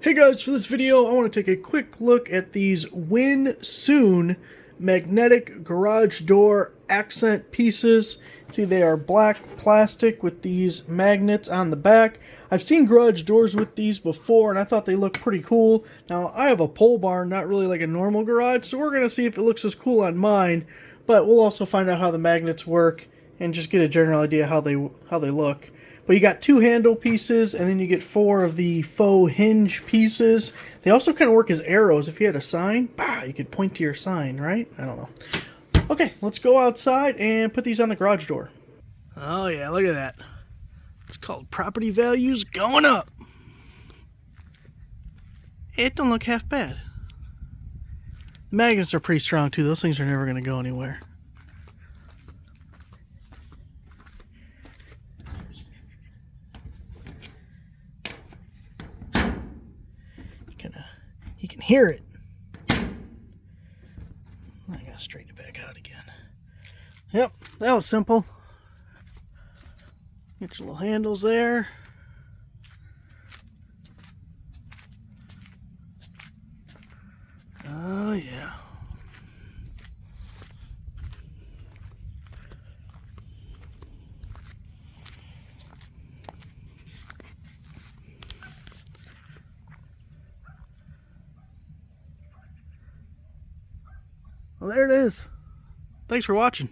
Hey guys, for this video I want to take a quick look at these Win Soon magnetic garage door accent pieces. See, they are black plastic with these magnets on the back. I've seen garage doors with these before and I thought they looked pretty cool. Now I have a pole barn, not really like a normal garage, so we're going to see if it looks as cool on mine, but we'll also find out how the magnets work and just get a general idea how they look. But you got 2 handle pieces, and then you get 4 of the faux hinge pieces. They also kind of work as arrows. If you had a sign, you could point to your sign, right? I don't know. Okay, let's go outside and put these on the garage door. Oh yeah, look at that. It's called property values going up. It don't look half bad. The magnets are pretty strong too. Those things are never going to go anywhere. You can hear it. I gotta straighten it back out again. Yep, that was simple. Get your little handles there. Oh yeah. Well, there it is. Thanks for watching.